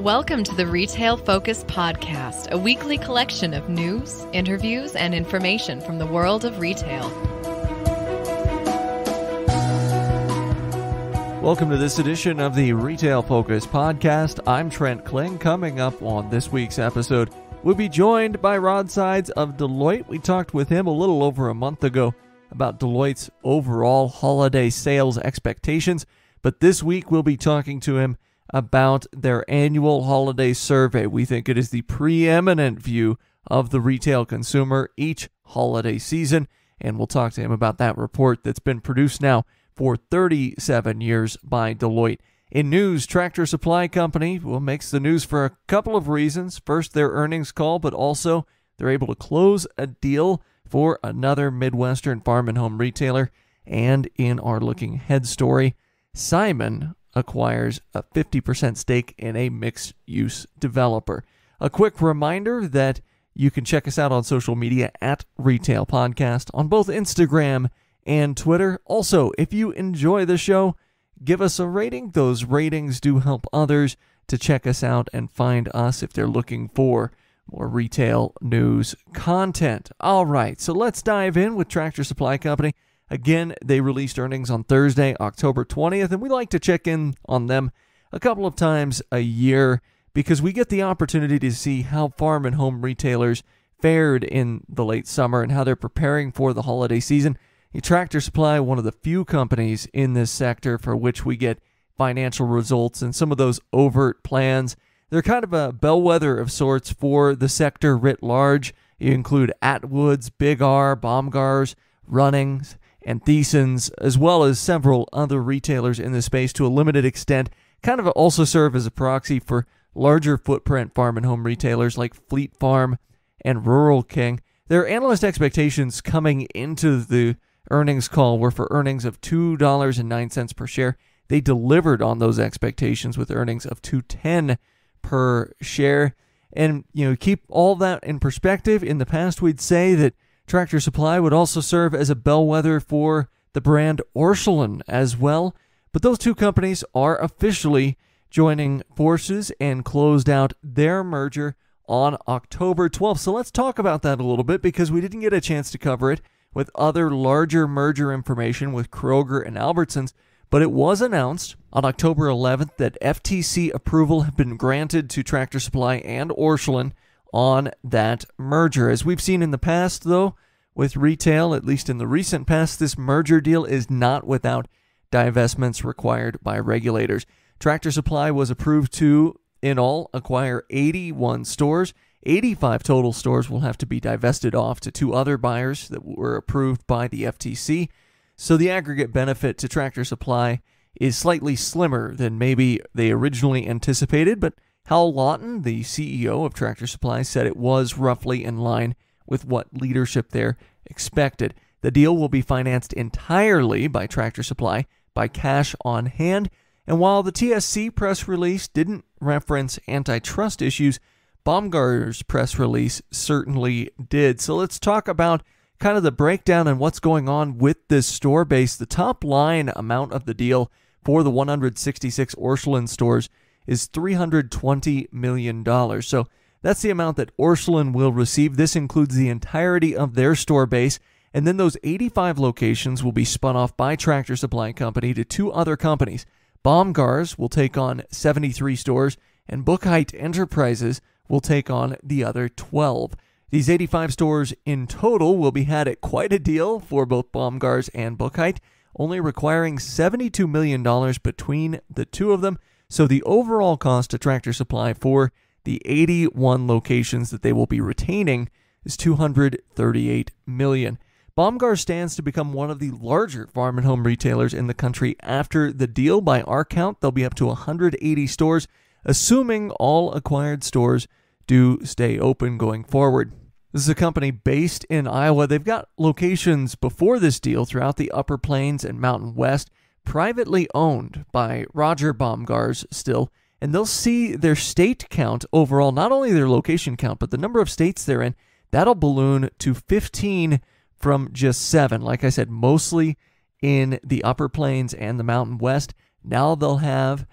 Welcome to the Retail Focus Podcast, a weekly collection of news, interviews, and information from the world of retail. Welcome to this edition of the Retail Focus Podcast. I'm Trent Kling. Coming up on this week's episode, we'll be joined by Rod Sides of Deloitte. We talked with him a little over a month ago about Deloitte's overall holiday sales expectations, but this week we'll be talking to him about their annual holiday survey. We think it is the preeminent view of the retail consumer each holiday season, and we'll talk to him about that report that's been produced now for 37 years by Deloitte. In news, Tractor Supply Company makes the news for a couple of reasons. First, their earnings call, but also they're able to close a deal for another Midwestern farm and home retailer. And in our looking ahead story, Simon acquires a 50% stake in a mixed-use developer. A quick reminder that you can check us out on social media at Retail Podcast on both Instagram and Twitter. Also, if you enjoy the show, give us a rating. Those ratings do help others to check us out and find us if they're looking for more retail news content. All right, so let's dive in with Tractor Supply Company. Again, they released earnings on Thursday, October 20th, and we like to check in on them a couple of times a year because we get the opportunity to see how farm and home retailers fared in the late summer and how they're preparing for the holiday season. Tractor Supply, one of the few companies in this sector for which we get financial results and some of those overt plans. They're kind of a bellwether of sorts for the sector writ large. You include Atwoods, Big R, Baumgars, Runnings, and Thiessen's, as well as several other retailers in the space to a limited extent, kind of also serve as a proxy for larger footprint farm and home retailers like Fleet Farm and Rural King. Their analyst expectations coming into the earnings call were for earnings of $2.09 per share. They delivered on those expectations with earnings of $2.10 per share. And, keep all that in perspective. In the past, we'd say that Tractor Supply would also serve as a bellwether for the brand Orscheln as well. But those two companies are officially joining forces and closed out their merger on October 12th. So let's talk about that a little bit because we didn't get a chance to cover it with other larger merger information with Kroger and Albertsons. But it was announced on October 11th that FTC approval had been granted to Tractor Supply and Orscheln on that merger. As we've seen in the past, though, with retail, at least in the recent past, this merger deal is not without divestments required by regulators. Tractor Supply was approved to, in all, acquire 81 stores. 85 total stores will have to be divested off to two other buyers that were approved by the FTC. So the aggregate benefit to Tractor Supply is slightly slimmer than maybe they originally anticipated, but Hal Lawton, the CEO of Tractor Supply, said it was roughly in line with what leadership there expected. The deal will be financed entirely by Tractor Supply by cash on hand, and while the TSC press release didn't reference antitrust issues, Baumgar's press release certainly did. So let's talk about kind of the breakdown and what's going on with this store base. The top line amount of the deal for the 166 Orscheln stores is $320 million. So that's the amount that Orscheln will receive. This includes the entirety of their store base, and then those 85 locations will be spun off by Tractor Supply Company to two other companies. Baumgars will take on 73 stores, and Bookheit Enterprises will take on the other 12. These 85 stores in total will be had at quite a deal for both Baumgars and Bookheit, only requiring $72 million between the two of them. So the overall cost to Tractor Supply for the 81 locations that they will be retaining is $238 million. Baumgar stands to become one of the larger farm and home retailers in the country after the deal. By our count, they'll be up to 180 stores, assuming all acquired stores do stay open going forward. This is a company based in Iowa. They've got locations before this deal throughout the Upper Plains and Mountain West, privately owned by Roger Baumgars still, and they'll see their state count overall, not only their location count, but the number of states they're in, that'll balloon to 15 from just 7. Like I said, mostly in the Upper Plains and the Mountain West. Now they'll have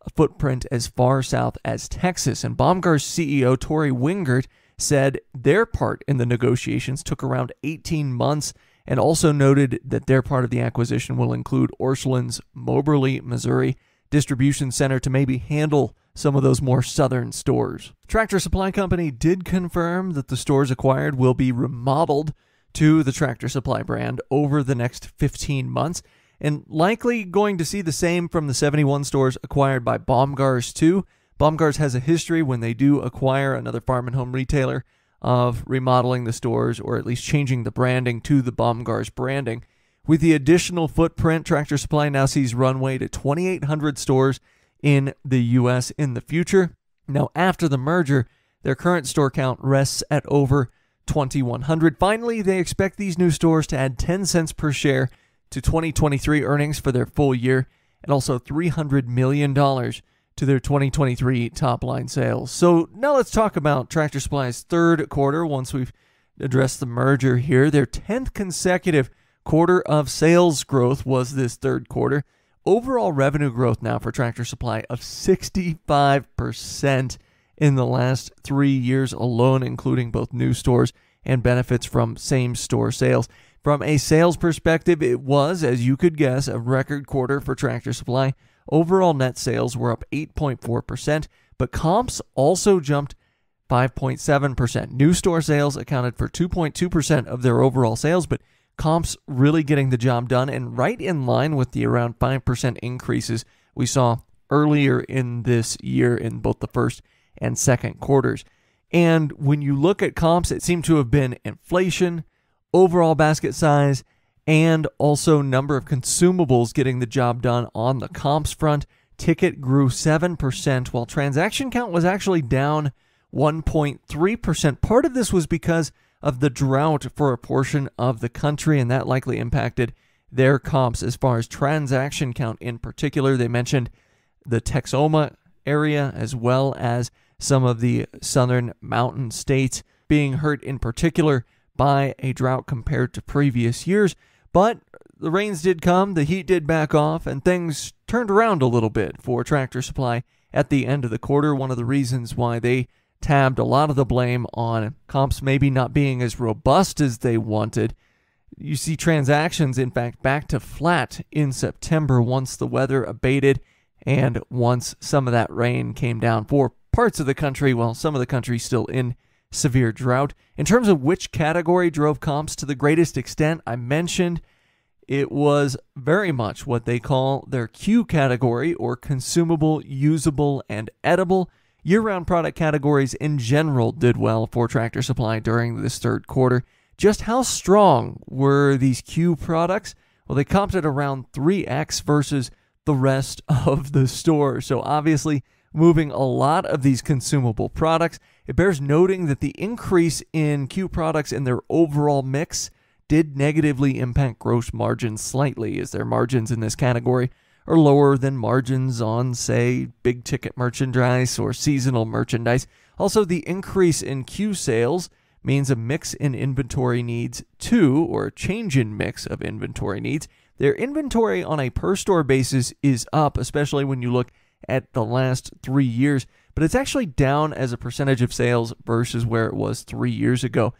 a footprint as far south as Texas. And Baumgar's CEO, Tori Wingert, said their part in the negotiations took around 18 months and also noted that their part of the acquisition will include Orscheln's Moberly, Missouri distribution center to maybe handle some of those more southern stores. Tractor Supply Company did confirm that the stores acquired will be remodeled to the Tractor Supply brand over the next 15 months, and likely going to see the same from the 71 stores acquired by Baumgar's too. Baumgar's has a history when they do acquire another farm and home retailer of remodeling the stores or at least changing the branding to the Baumgar's branding. With the additional footprint, Tractor Supply now sees runway to 2,800 stores in the U.S. in the future. Now, after the merger, their current store count rests at over 2,100. Finally, they expect these new stores to add 10 cents per share to 2023 earnings for their full year and also $300 million to their 2023 top-line sales. So now let's talk about Tractor Supply's third quarter once we've addressed the merger here. Their 10th consecutive quarter of sales growth was this third quarter. Overall revenue growth now for Tractor Supply of 65% in the last 3 years alone, including both new stores and benefits from same-store sales. From a sales perspective, it was, as you could guess, a record quarter for Tractor Supply. Overall net sales were up 8.4%, but comps also jumped 5.7%. New store sales accounted for 2.2% of their overall sales, but comps really getting the job done and right in line with the around 5% increases we saw earlier in this year in both the first and second quarters. And when you look at comps, it seemed to have been inflation, overall basket size, and also number of consumables getting the job done on the comps front. Ticket grew 7%, while transaction count was actually down 1.3%. Part of this was because of the drought for a portion of the country, and that likely impacted their comps as far as transaction count in particular. They mentioned the Texoma area as well as some of the southern mountain states being hurt in particular by a drought compared to previous years. But the rains did come, the heat did back off, and things turned around a little bit for Tractor Supply at the end of the quarter. One of the reasons why they tabbed a lot of the blame on comps maybe not being as robust as they wanted. You see transactions, in fact, back to flat in September once the weather abated and once some of that rain came down for parts of the country, while some of the country still in severe drought. In terms of which category drove comps to the greatest extent, I mentioned it was very much what they call their Q category, or consumable, usable, and edible. Year-round product categories in general did well for Tractor Supply during this third quarter. Just how strong were these Q products? Well, they comped at around 3x versus the rest of the store. So obviously, moving a lot of these consumable products. It bears noting that the increase in Q products in their overall mix did negatively impact gross margins slightly, as their margins in this category are lower than margins on, say, big-ticket merchandise or seasonal merchandise. Also, the increase in Q sales means a mix in inventory needs too, or a change in mix of inventory needs. Their inventory on a per-store basis is up, especially when you look at the last 3 years, but it's actually down as a percentage of sales versus where it was 3 years ago.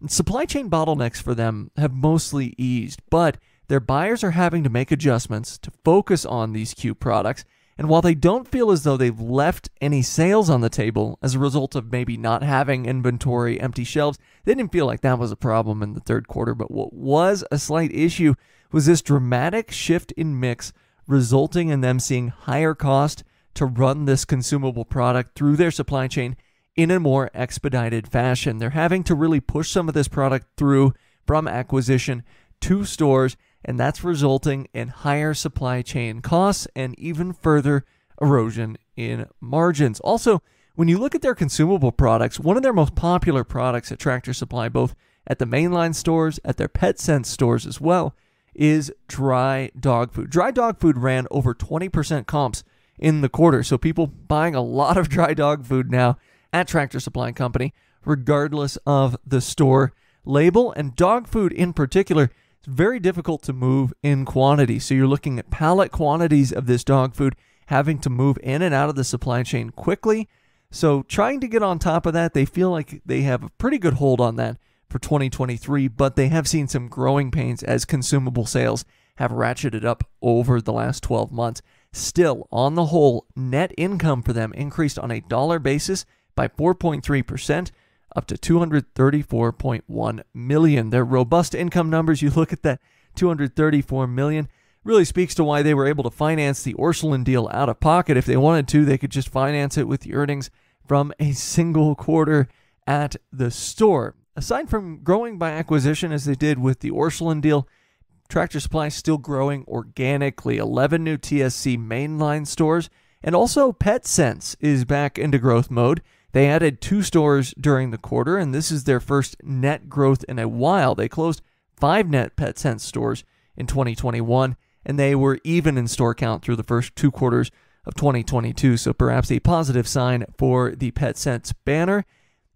Supply chain bottlenecks for them have mostly eased, but their buyers are having to make adjustments to focus on these Q products, and while they don't feel as though they've left any sales on the table as a result of maybe not having inventory, empty shelves, they didn't feel like that was a problem in the third quarter. But what was a slight issue was this dramatic shift in mix, resulting in them seeing higher cost to run this consumable product through their supply chain in a more expedited fashion. They're having to really push some of this product through from acquisition to stores, and that's resulting in higher supply chain costs and even further erosion in margins. Also, when you look at their consumable products, one of their most popular products at Tractor Supply, both at the mainline stores, at their PetSense stores as well, is dry dog food. Dry dog food ran over 20% comps in the quarter, so people buying a lot of dry dog food now at Tractor Supply Company, regardless of the store label. And dog food in particular, it's very difficult to move in quantity. So you're looking at pallet quantities of this dog food having to move in and out of the supply chain quickly. So trying to get on top of that, they feel like they have a pretty good hold on that for 2023, but they have seen some growing pains as consumable sales have ratcheted up over the last 12 months. Still, on the whole, net income for them increased on a dollar basis by 4.3%, up to $234.1 million. Their robust income numbers, you look at that $234 million, really speaks to why they were able to finance the Orscheln deal out of pocket. If they wanted to, they could just finance it with the earnings from a single quarter at the store. Aside from growing by acquisition as they did with the Orscheln deal, Tractor Supply is still growing organically. 11 new TSC mainline stores, and also PetSense is back into growth mode. They added 2 stores during the quarter, and this is their first net growth in a while. They closed 5 net PetSense stores in 2021, and they were even in store count through the first 2 quarters of 2022, so perhaps a positive sign for the PetSense banner.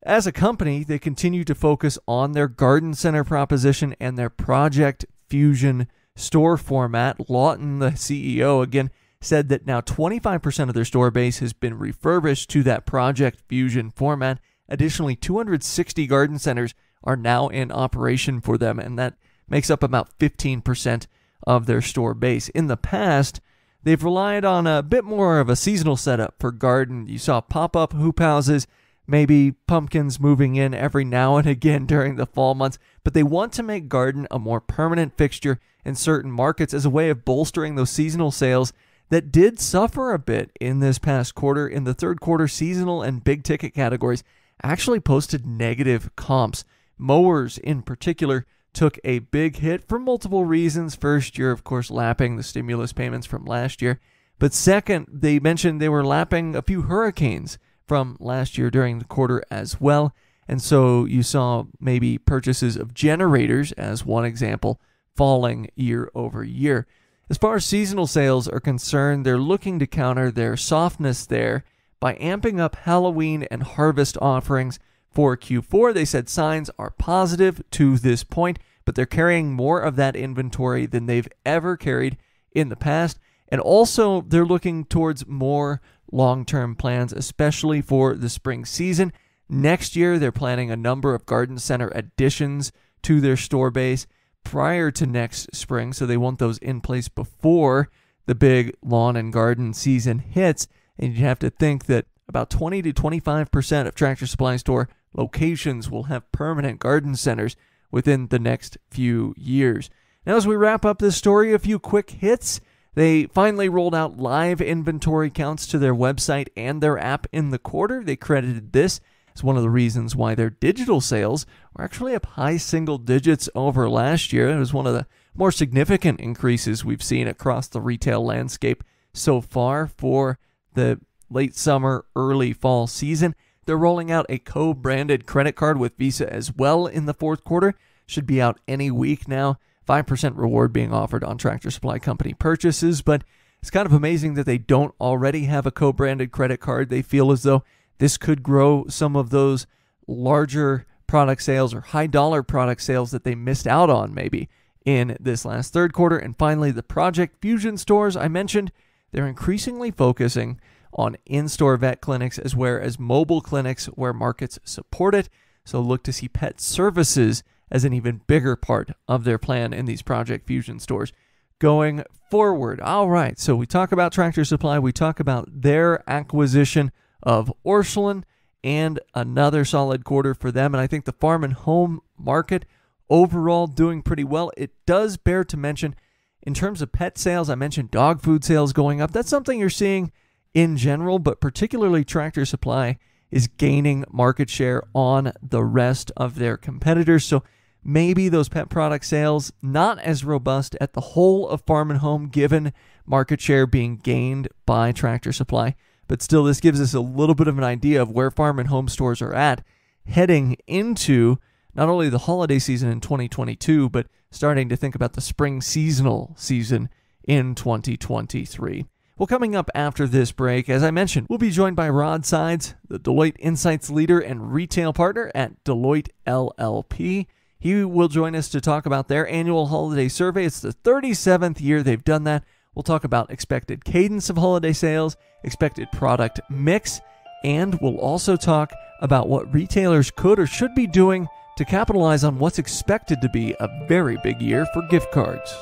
As a company, they continue to focus on their garden center proposition and their Project Fusion store format. Lawton, the CEO, again, said that now 25% of their store base has been refurbished to that Project Fusion format. Additionally, 260 garden centers are now in operation for them, and that makes up about 15% of their store base. In the past, they've relied on a bit more of a seasonal setup for garden. You saw pop-up hoop houses, maybe pumpkins moving in every now and again during the fall months, but they want to make garden a more permanent fixture in certain markets as a way of bolstering those seasonal sales that did suffer a bit in this past quarter. In the third quarter, seasonal and big ticket categories actually posted negative comps. Mowers in particular took a big hit for multiple reasons. First, you're of course lapping the stimulus payments from last year, but second, they mentioned they were lapping a few hurricanes from last year during the quarter as well. And so you saw maybe purchases of generators, as one example, falling year over year. As far as seasonal sales are concerned, they're looking to counter their softness there by amping up Halloween and harvest offerings for Q4. They said signs are positive to this point, but they're carrying more of that inventory than they've ever carried in the past. And also, they're looking towards more long-term plans, especially for the spring season. Next year, they're planning a number of garden center additions to their store base prior to next spring, so they want those in place before the big lawn and garden season hits. And you have to think that about 20 to 25% of Tractor Supply store locations will have permanent garden centers within the next few years. Now, as we wrap up this story, a few quick hits. They finally rolled out live inventory counts to their website and their app in the quarter. They credited this as one of the reasons why their digital sales were actually up high single digits over last year. It was one of the more significant increases we've seen across the retail landscape so far for the late summer, early fall season. They're rolling out a co-branded credit card with Visa as well in the fourth quarter. Should be out any week now. 5% reward being offered on Tractor Supply Company purchases, but it's kind of amazing that they don't already have a co-branded credit card. They feel as though this could grow some of those larger product sales or high dollar product sales that they missed out on maybe in this last third quarter. And finally, the Project Fusion stores I mentioned, they're increasingly focusing on in-store vet clinics as well as mobile clinics where markets support it. So look to see pet services as an even bigger part of their plan in these Project Fusion stores going forward. All right, so we talk about Tractor Supply, we talk about their acquisition of Orscheln, and another solid quarter for them. And I think the farm and home market overall doing pretty well. It does bear to mention, in terms of pet sales, I mentioned dog food sales going up. That's something you're seeing in general, but particularly Tractor Supply is gaining market share on the rest of their competitors. So maybe those pet product sales not as robust at the whole of farm and home given market share being gained by Tractor Supply. But still, this gives us a little bit of an idea of where farm and home stores are at heading into not only the holiday season in 2022, but starting to think about the spring seasonal season in 2023. Well, coming up after this break, as I mentioned, we'll be joined by Rod Sides, the Deloitte Insights leader and retail partner at Deloitte LLP. He will join us to talk about their annual holiday survey. It's the 37th year they've done that. We'll talk about expected cadence of holiday sales, expected product mix, and we'll also talk about what retailers could or should be doing to capitalize on what's expected to be a very big year for gift cards.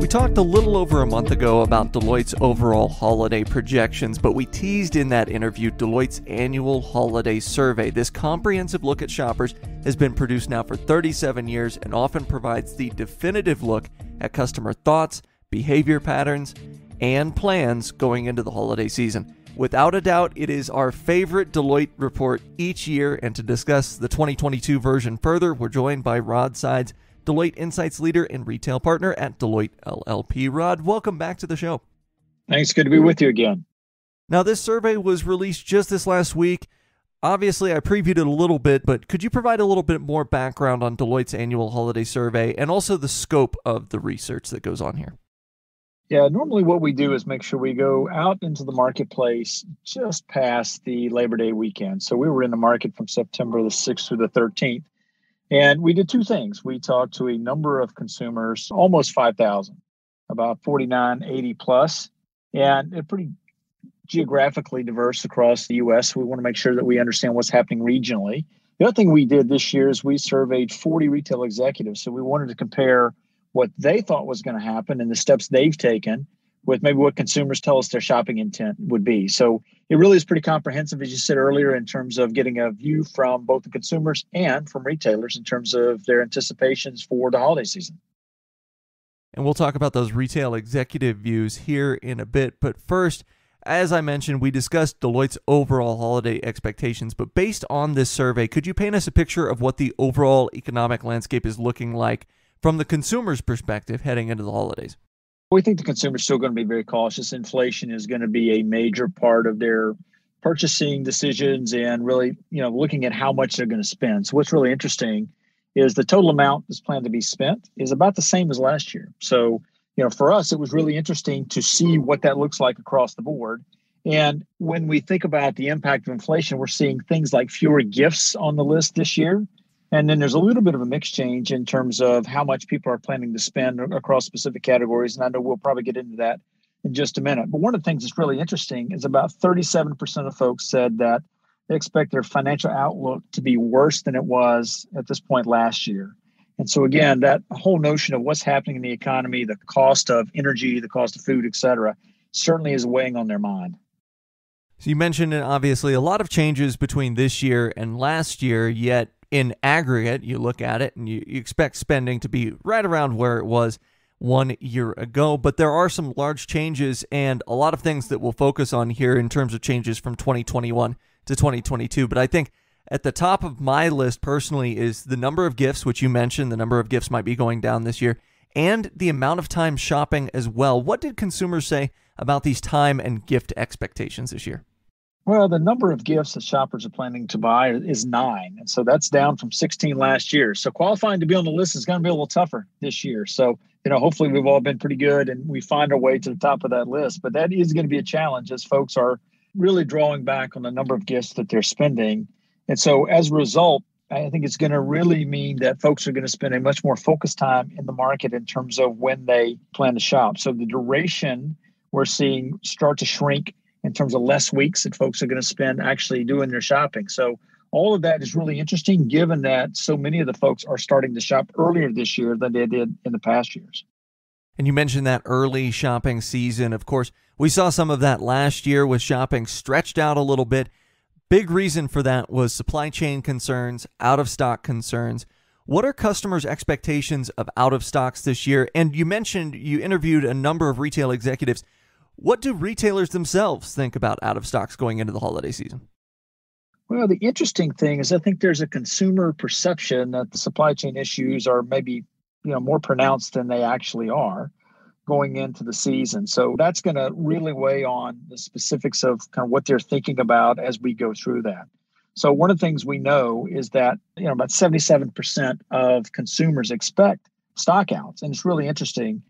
We talked a little over a month ago about Deloitte's overall holiday projections, but we teased in that interview Deloitte's annual holiday survey. This comprehensive look at shoppers has been produced now for 37 years and often provides the definitive look at customer thoughts, behavior patterns, and plans going into the holiday season. Without a doubt, it is our favorite Deloitte report each year, and to discuss the 2022 version further, we're joined by Rod Sides, Deloitte Insights leader and retail partner at Deloitte LLP. Rod, welcome back to the show. Thanks. Good to be with you again. Now, this survey was released just this last week. Obviously, I previewed it a little bit, but could you provide a little bit more background on Deloitte's annual holiday survey and also the scope of the research that goes on here? Yeah, normally what we do is make sure we go out into the marketplace just past the Labor Day weekend. So we were in the market from September the 6th through the 13th. And we did two things. We talked to a number of consumers, almost 5,000, about 49, 80 plus, and they're pretty geographically diverse across the U.S. We want to make sure that we understand what's happening regionally. The other thing we did this year is we surveyed 40 retail executives. So we wanted to compare what they thought was going to happen and the steps they've taken with maybe what consumers tell us their shopping intent would be. So it really is pretty comprehensive, as you said earlier, in terms of getting a view from both the consumers and from retailers in terms of their anticipations for the holiday season. And we'll talk about those retail executive views here in a bit. But first, as I mentioned, we discussed Deloitte's overall holiday expectations. But based on this survey, could you paint us a picture of what the overall economic landscape is looking like from the consumer's perspective heading into the holidays? We think the consumer is still going to be very cautious. Inflation is going to be a major part of their purchasing decisions and really, looking at how much they're going to spend. So what's really interesting is the total amount that's planned to be spent is about the same as last year. So, for us, it was really interesting to see what that looks like across the board. And when we think about the impact of inflation, we're seeing things like fewer gifts on the list this year. And then there's a little bit of a mix change in terms of how much people are planning to spend across specific categories. And I know we'll probably get into that in just a minute. But one of the things that's really interesting is about 37% of folks said that they expect their financial outlook to be worse than it was at this point last year. And so again, that whole notion of what's happening in the economy, the cost of energy, the cost of food, et cetera, certainly is weighing on their mind. So you mentioned, obviously, a lot of changes between this year and last year, yet in aggregate, you look at it and you expect spending to be right around where it was 1 year ago. But there are some large changes and a lot of things that we'll focus on here in terms of changes from 2021 to 2022. But I think at the top of my list personally is the number of gifts, which you mentioned, the number of gifts might be going down this year, and the amount of time shopping as well. What did consumers say about these time and gift expectations this year? Well, the number of gifts that shoppers are planning to buy is 9. And so that's down from 16 last year. So qualifying to be on the list is going to be a little tougher this year. So, hopefully we've all been pretty good and we find our way to the top of that list. But that is going to be a challenge as folks are really drawing back on the number of gifts that they're spending. And so as a result, I think it's going to really mean that folks are going to spend a much more focused time in the market in terms of when they plan to shop. So the duration we're seeing start to shrink in terms of less weeks that folks are going to spend actually doing their shopping. So all of that is really interesting, given that so many of the folks are starting to shop earlier this year than they did in the past years. And you mentioned that early shopping season. Of course, we saw some of that last year with shopping stretched out a little bit. Big reason for that was supply chain concerns, out-of-stock concerns. What are customers' expectations of out-of-stocks this year? And you mentioned you interviewed a number of retail executives. What do retailers themselves think about out-of-stocks going into the holiday season? Well, the interesting thing is I think there's a consumer perception that the supply chain issues are maybe more pronounced than they actually are going into the season. So that's going to really weigh on the specifics of kind of what they're thinking about as we go through that. So one of the things we know is that about 77% of consumers expect stockouts, and it's really interesting.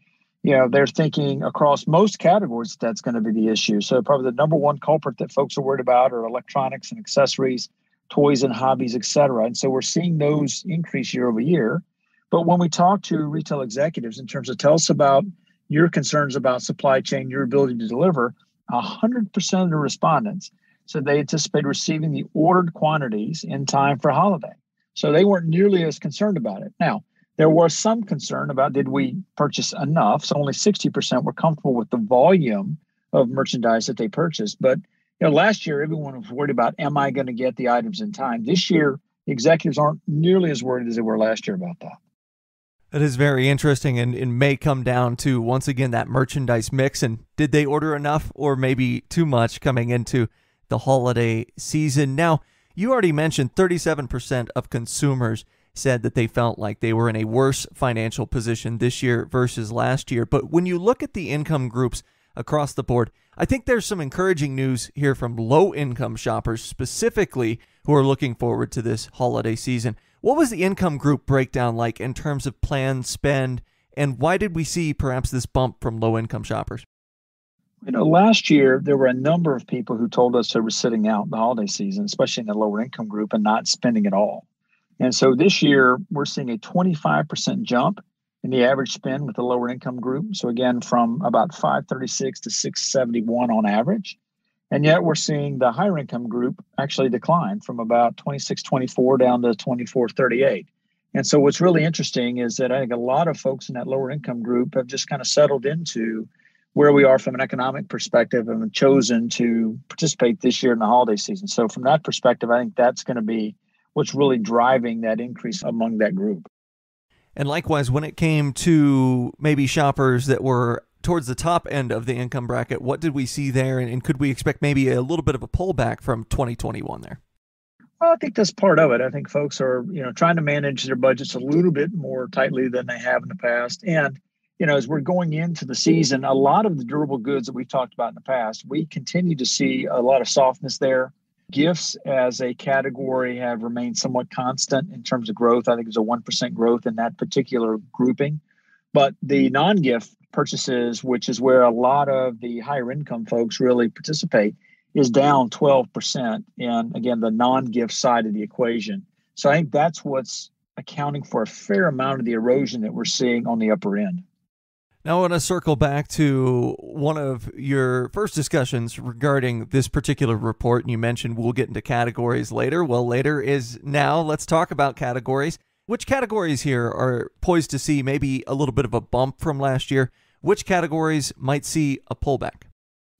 They're thinking across most categories that's going to be the issue. So probably the number one culprit that folks are worried about are electronics and accessories. toys and hobbies, et cetera. And so we're seeing those increase year over year. But when we talk to retail executives in terms of tell us about your concerns about supply chain, your ability to deliver, 100% of the respondents said they anticipate receiving the ordered quantities in time for holiday. So they weren't nearly as concerned about it. Now, there was some concern about did we purchase enough? So only 60% were comfortable with the volume of merchandise that they purchased. But last year, everyone was worried about, am I going to get the items in time? This year, the executives aren't nearly as worried as they were last year about that. That is very interesting, and it may come down to, once again, that merchandise mix. And did they order enough or maybe too much coming into the holiday season? Now, you already mentioned 37% of consumers said that they felt like they were in a worse financial position this year versus last year. But when you look at the income groups across the board, I think there's some encouraging news here from low-income shoppers specifically who are looking forward to this holiday season. What was the income group breakdown like in terms of planned spend, and why did we see perhaps this bump from low-income shoppers? Last year, there were a number of people who told us they were sitting out the holiday season, especially in the lower income group, and not spending at all. And so this year, we're seeing a 25% jump in the average spend with the lower income group. So again, from about $536 to $671 on average. And yet we're seeing the higher income group actually decline from about $2624 down to $2438. And so what's really interesting is that I think a lot of folks in that lower income group have just kind of settled into where we are from an economic perspective and have chosen to participate this year in the holiday season. So from that perspective, I think that's going to be what's really driving that increase among that group. And likewise, when it came to maybe shoppers that were towards the top end of the income bracket, what did we see there? And could we expect maybe a little bit of a pullback from 2021 there? Well, I think that's part of it. I think folks are, trying to manage their budgets a little bit more tightly than they have in the past. And, as we're going into the season, a lot of the durable goods that we've talked about in the past, we continue to see a lot of softness there. Gifts as a category have remained somewhat constant in terms of growth. I think there's a 1% growth in that particular grouping. But the non-gift purchases, which is where a lot of the higher income folks really participate, is down 12%. And again, the non-gift side of the equation. So I think that's what's accounting for a fair amount of the erosion that we're seeing on the upper end. Now I want to circle back to one of your first discussions regarding this particular report. And you mentioned we'll get into categories later. Well, later is now. Let's talk about categories. Which categories here are poised to see maybe a little bit of a bump from last year? Which categories might see a pullback?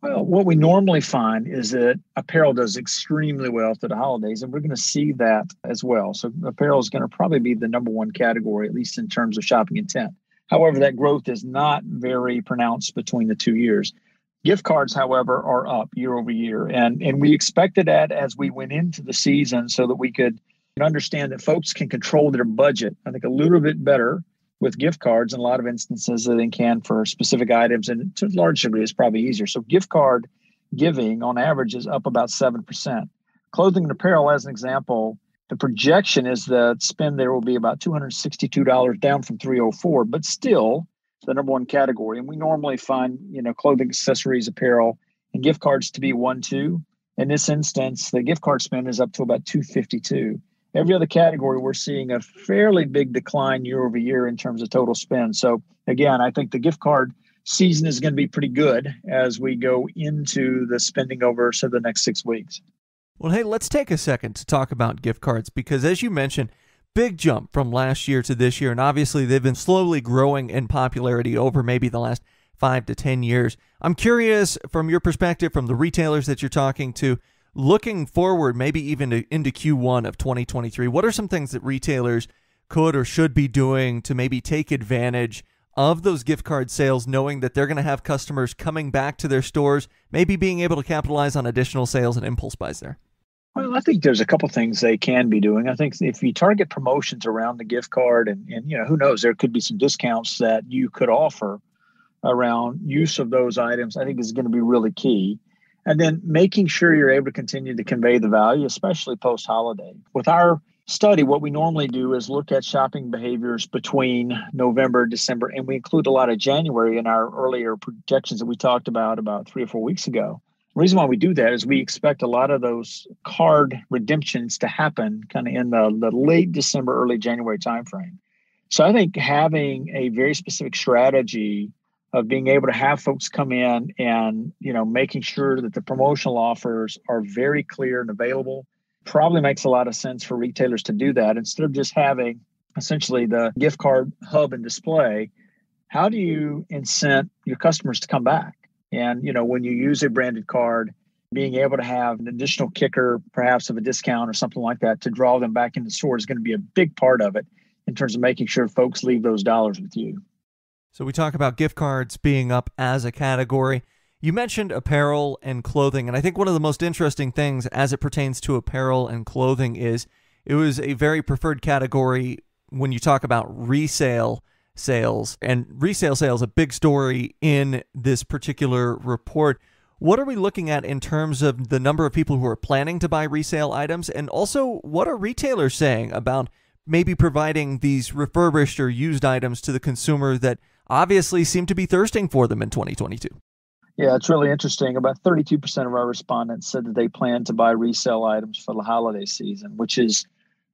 Well, what we normally find is that apparel does extremely well through the holidays, and we're going to see that as well. So apparel is going to probably be the number one category, at least in terms of shopping intent. However, that growth is not very pronounced between the 2 years. Gift cards, however, are up year over year. And we expected that as we went into the season so that we could understand that folks can control their budget, I think, a little bit better with gift cards in a lot of instances than they can for specific items. And to a large degree, it's probably easier. So gift card giving on average is up about 7%. Clothing and apparel, as an example, the projection is that spend there will be about $262 down from $304, but still the number one category. And we normally find, clothing, accessories, apparel, and gift cards to be 1, 2. In this instance, the gift card spend is up to about $252. Every other category, we're seeing a fairly big decline year over year in terms of total spend. So again, I think the gift card season is going to be pretty good as we go into the spending over the next 6 weeks. Well, hey, let's take a second to talk about gift cards because, as you mentioned, big jump from last year to this year, and obviously they've been slowly growing in popularity over maybe the last 5 to 10 years. I'm curious, from your perspective, from the retailers that you're talking to, looking forward, maybe even into Q1 of 2023, what are some things that retailers could or should be doing to maybe take advantage of those gift card sales, knowing that they're going to have customers coming back to their stores, maybe being able to capitalize on additional sales and impulse buys there? Well, I think there's a couple things they can be doing. I think if you target promotions around the gift card and who knows, there could be some discounts that you could offer around use of those items, I think is going to be really key. And then making sure you're able to continue to convey the value, especially post-holiday. With our study, what we normally do is look at shopping behaviors between November, December, and we include a lot of January in our earlier projections that we talked about 3 or 4 weeks ago. The reason why we do that is we expect a lot of those card redemptions to happen kind of in the late December, early January timeframe. So I think having a very specific strategy of being able to have folks come in and, making sure that the promotional offers are very clear and available probably makes a lot of sense for retailers to do that instead of just having essentially the gift card hub and display. How do you incent your customers to come back? And, when you use a branded card, being able to have an additional kicker, perhaps of a discount or something like that to draw them back into the store is going to be a big part of it in terms of making sure folks leave those dollars with you. So we talk about gift cards being up as a category. You mentioned apparel and clothing, and I think one of the most interesting things as it pertains to apparel and clothing is it was a very preferred category when you talk about resale sales. And resale sales, a big story in this particular report. What are we looking at in terms of the number of people who are planning to buy resale items? And also, what are retailers saying about maybe providing these refurbished or used items to the consumer that obviously seem to be thirsting for them in 2022? Yeah, it's really interesting. About 32% of our respondents said that they plan to buy resale items for the holiday season,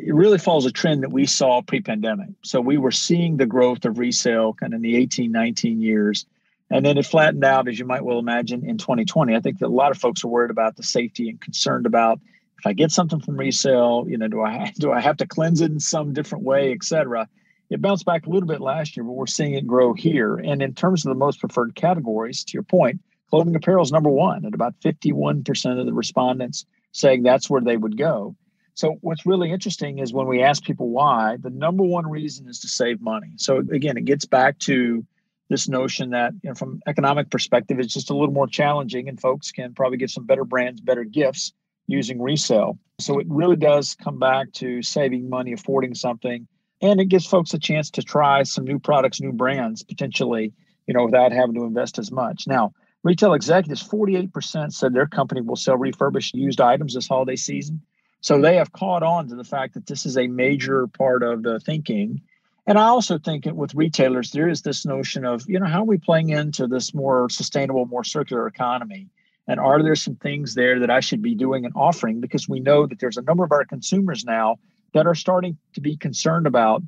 it really follows a trend that we saw pre-pandemic. So we were seeing the growth of resale kind of in the 18, 19 years. And then it flattened out, as you might well imagine, in 2020. I think that a lot of folks are worried about the safety and concerned about if I get something from resale, do I have to cleanse it in some different way, et cetera. It bounced back a little bit last year, but we're seeing it grow here. And in terms of the most preferred categories, to your point, clothing apparel is number one at about 51% of the respondents saying that's where they would go. So what's really interesting is when we ask people why, the number one reason is to save money. So again, it gets back to this notion that from an economic perspective, it's just a little more challenging and folks can probably get some better brands, better gifts using resale. So it really does come back to saving money, affording something, and it gives folks a chance to try some new products, new brands, potentially, without having to invest as much. Now, retail executives, 48% said their company will sell refurbished used items this holiday season. So they have caught on to the fact that this is a major part of the thinking. And I also think with retailers, there is this notion of, how are we playing into this more sustainable, more circular economy? And are there some things there that I should be doing and offering? Because we know that there's a number of our consumers now that are starting to be concerned about,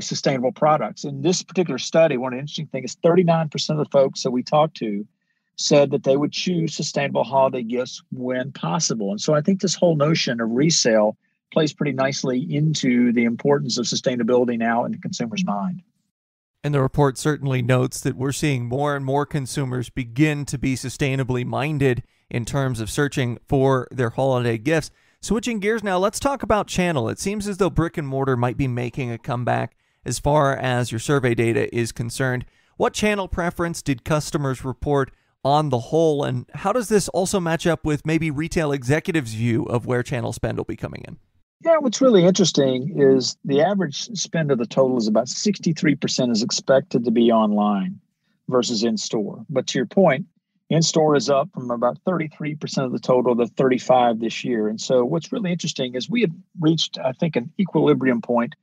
sustainable products. In this particular study, one interesting thing is 39% of the folks that we talked to said that they would choose sustainable holiday gifts when possible. And so I think this whole notion of resale plays pretty nicely into the importance of sustainability now in the consumer's mind. And the report certainly notes that we're seeing more and more consumers begin to be sustainably minded in terms of searching for their holiday gifts. Switching gears now, let's talk about channel. It seems as though brick and mortar might be making a comeback as far as your survey data is concerned. What channel preference did customers report on the whole, and how does this also match up with maybe retail executives' view of where channel spend will be coming in? Yeah, what's really interesting is the average spend of the total is about 63% is expected to be online versus in-store. But to your point, in-store is up from about 33% of the total to 35% this year. And so what's really interesting is we had reached, I think, an equilibrium point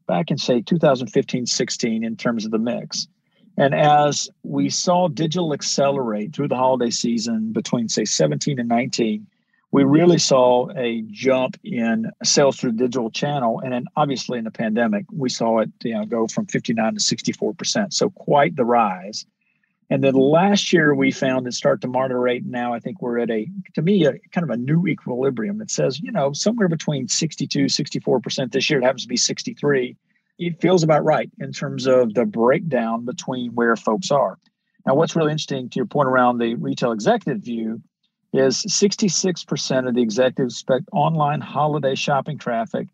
back in, say, 2015-16 in terms of the mix. And as we saw digital accelerate through the holiday season between, say, 17 and 19, we really saw a jump in sales through the digital channel. And then obviously in the pandemic, we saw it go from 59 to 64%. So quite the rise. And then last year we found it start to moderate. Now I think we're at a kind of a new equilibrium that says, somewhere between 62, 64% this year. It happens to be 63. It feels about right in terms of the breakdown between where folks are. Now, what's really interesting to your point around the retail executive view is 66% of the executives expect online holiday shopping traffic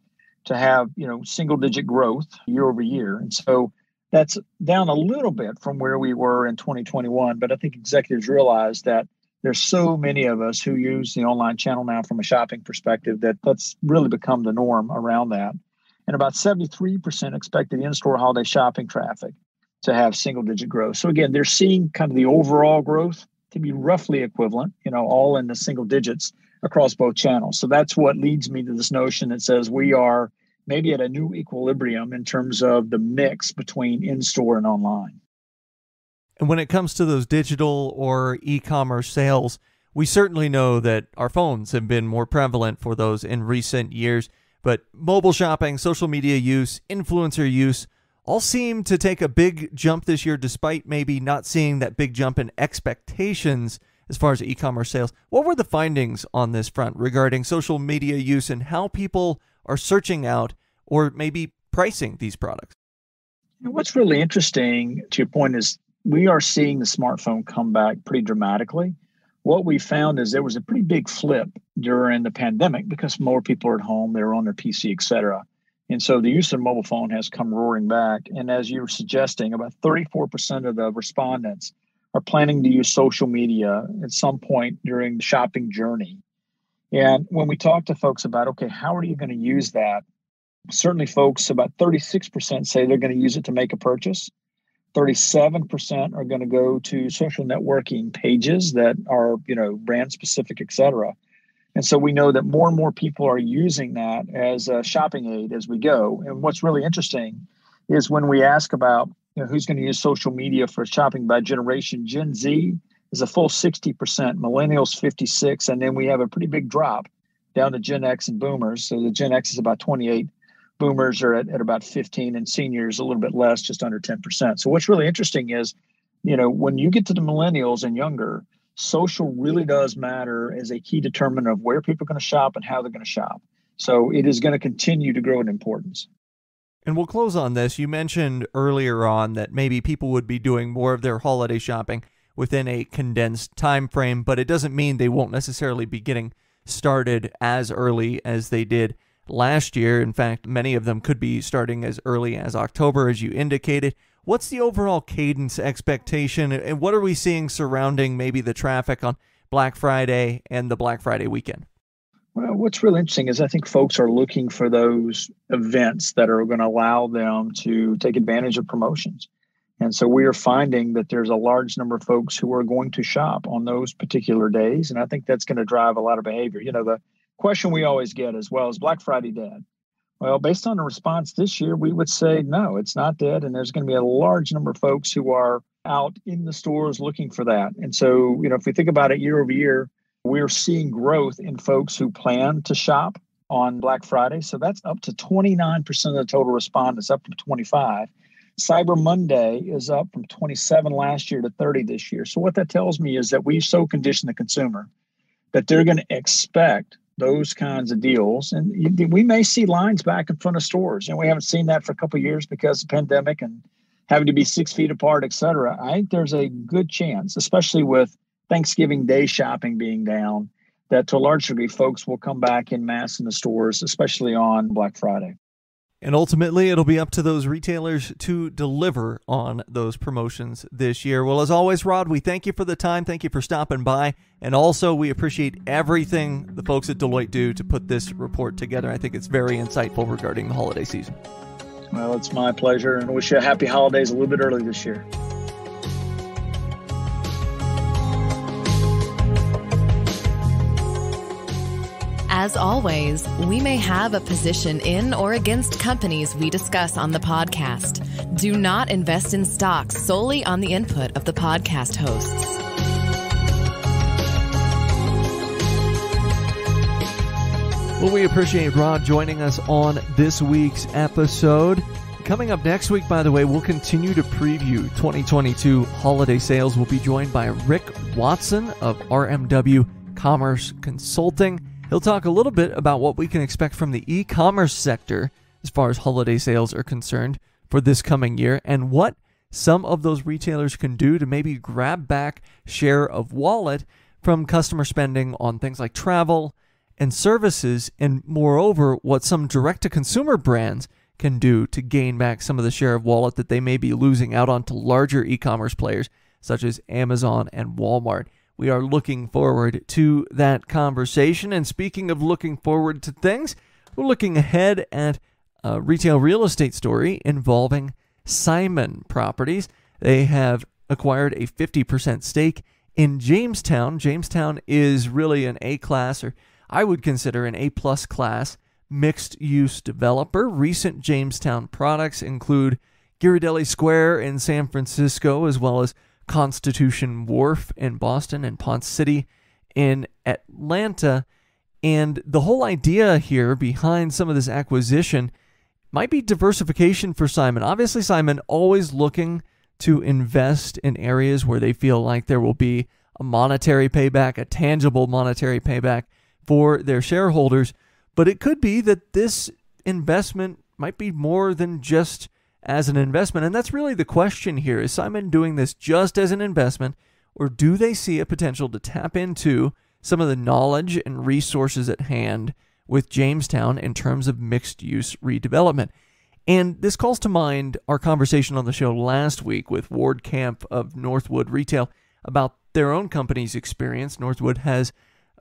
to have, single digit growth year over year. And so that's down a little bit from where we were in 2021. But I think executives realize that there's so many of us who use the online channel now from a shopping perspective that's really become the norm around that. And about 73% expected in-store holiday shopping traffic to have single-digit growth. So again, they're seeing kind of the overall growth to be roughly equivalent, all in the single digits across both channels. So that's what leads me to this notion that says we are maybe at a new equilibrium in terms of the mix between in-store and online. And when it comes to those digital or e-commerce sales, We certainly know that our phones have been more prevalent for those in recent years, but mobile shopping, social media use, influencer use, all seem to take a big jump this year, despite maybe not seeing that big jump in expectations as far as e-commerce sales. What were the findings on this front regarding social media use and how people are searching out or maybe pricing these products? And what's really interesting, to your point, is we are seeing the smartphone come back pretty dramatically. What we found is there was a pretty big flip during the pandemic because more people are at home, they're on their PC, et cetera. And so the use of mobile phone has come roaring back. And as you were suggesting, about 34% of the respondents are planning to use social media at some point during the shopping journey. And when we talk to folks about, okay, how are you going to use that? Certainly folks, about 36% say they're going to use it to make a purchase. 37% are going to go to social networking pages that are, brand specific, et cetera. And so we know that more and more people are using that as a shopping aid as we go. And what's really interesting is when we ask about who's going to use social media for shopping by generation, Gen Z is a full 60%, millennials 56%, and then we have a pretty big drop down to Gen X and boomers. So the Gen X is about 28%, boomers are at about 15%, and seniors a little bit less, just under 10%. So what's really interesting is, when you get to the millennials and younger, social really does matter as a key determinant of where people are going to shop and how they're going to shop. So it is going to continue to grow in importance. And we'll close on this. You mentioned earlier on that maybe people would be doing more of their holiday shopping within a condensed time frame, but it doesn't mean they won't necessarily be getting started as early as they did last year. In fact, many of them could be starting as early as October, as you indicated. What's the overall cadence expectation, and what are we seeing surrounding maybe the traffic on Black Friday and the Black Friday weekend? Well, what's really interesting is I think folks are looking for those events that are going to allow them to take advantage of promotions. And so we are finding that there's a large number of folks who are going to shop on those particular days. And I think that's going to drive a lot of behavior. The question we always get as well is Black Friday dead? Well, based on the response this year, we would say, no, it's not dead. And there's going to be a large number of folks who are out in the stores looking for that. And so, if we think about it year over year, we're seeing growth in folks who plan to shop on Black Friday. So that's up to 29% of the total respondents, up from 25. Cyber Monday is up from 27 last year to 30 this year. So what that tells me is that we so condition the consumer that they're going to expect those kinds of deals. And we may see lines back in front of stores. And we haven't seen that for a couple of years because of the pandemic and having to be 6 feet apart, et cetera. I think there's a good chance, especially with Thanksgiving Day shopping being down, that to a large degree, folks will come back in mass in the stores, especially on Black Friday. And ultimately, it'll be up to those retailers to deliver on those promotions this year. Well, as always, Rod, we thank you for the time. Thank you for stopping by. And also, we appreciate everything the folks at Deloitte do to put this report together. I think it's very insightful regarding the holiday season. Well, it's my pleasure, and I wish you a happy holidays a little bit early this year. As always, we may have a position in or against companies we discuss on the podcast. Do not invest in stocks solely on the input of the podcast hosts. Well, we appreciate Rod joining us on this week's episode. Coming up next week, by the way, we'll continue to preview 2022 holiday sales. We'll be joined by Rick Watson of RMW Commerce Consulting. He'll talk a little bit about what we can expect from the e-commerce sector as far as holiday sales are concerned for this coming year, and what some of those retailers can do to maybe grab back share of wallet from customer spending on things like travel and services, and moreover, what some direct-to-consumer brands can do to gain back some of the share of wallet that they may be losing out on to larger e-commerce players such as Amazon and Walmart. We are looking forward to that conversation. And speaking of looking forward to things, we're looking ahead at a retail real estate story involving Simon Properties. They have acquired a 50% stake in Jamestown. Jamestown is really an A-class, or I would consider an A-plus class, mixed-use developer. Recent Jamestown products include Ghirardelli Square in San Francisco, as well as Constitution Wharf in Boston and Ponce City in Atlanta. And the whole idea here behind some of this acquisition might be diversification for Simon. Obviously, Simon always looking to invest in areas where they feel like there will be a monetary payback, a tangible monetary payback for their shareholders. But it could be that this investment might be more than just as an investment. And that's really the question here. Is Simon doing this just as an investment, or do they see a potential to tap into some of the knowledge and resources at hand with Jamestown in terms of mixed-use redevelopment? And this calls to mind our conversation on the show last week with Ward Camp of Northwood Retail about their own company's experience. Northwood has,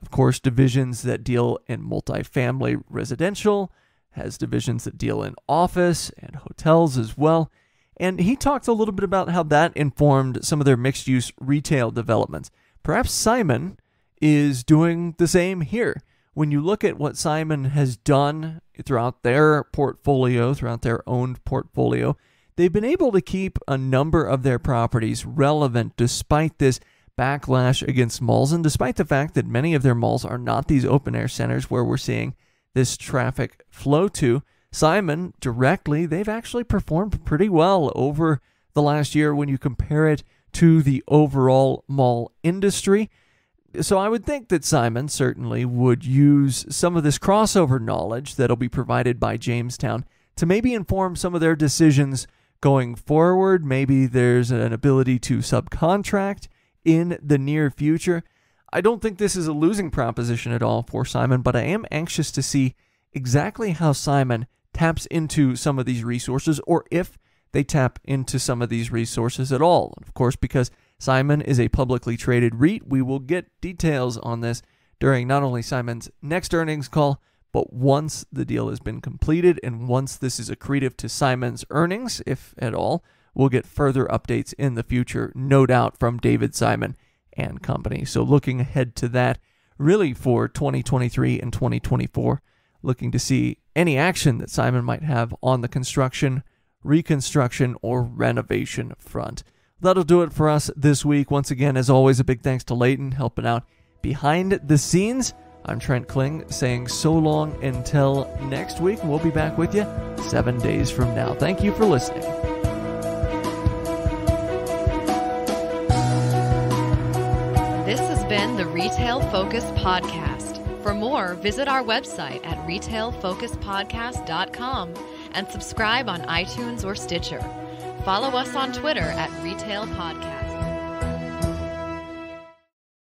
of course, divisions that deal in multifamily residential, has divisions that deal in office and hotels as well. And he talked a little bit about how that informed some of their mixed-use retail developments. Perhaps Simon is doing the same here. When you look at what Simon has done throughout their portfolio, throughout their owned portfolio, they've been able to keep a number of their properties relevant despite this backlash against malls, and despite the fact that many of their malls are not these open-air centers where we're seeing this traffic flow to. Simon, directly, they've actually performed pretty well over the last year when you compare it to the overall mall industry. So I would think that Simon certainly would use some of this crossover knowledge that'll be provided by Jamestown to maybe inform some of their decisions going forward. Maybe there's an ability to subcontract in the near future. I don't think this is a losing proposition at all for Simon, but I am anxious to see exactly how Simon taps into some of these resources, or if they tap into some of these resources at all. Of course, because Simon is a publicly traded REIT, we will get details on this during not only Simon's next earnings call, but once the deal has been completed and once this is accretive to Simon's earnings, if at all. We'll get further updates in the future, no doubt, from David Simon and company. So looking ahead to that, really for 2023 and 2024, looking to see any action that Simon might have on the construction, reconstruction, or renovation front. That'll do it for us this week. Once again, as always, a big thanks to Leighton helping out behind the scenes. I'm Trent Kling saying so long until next week. We'll be back with you 7 days from now. Thank you for listening. This has been the Retail Focus Podcast. For more, visit our website at retailfocuspodcast.com and subscribe on iTunes or Stitcher. Follow us on Twitter at Retail Podcast.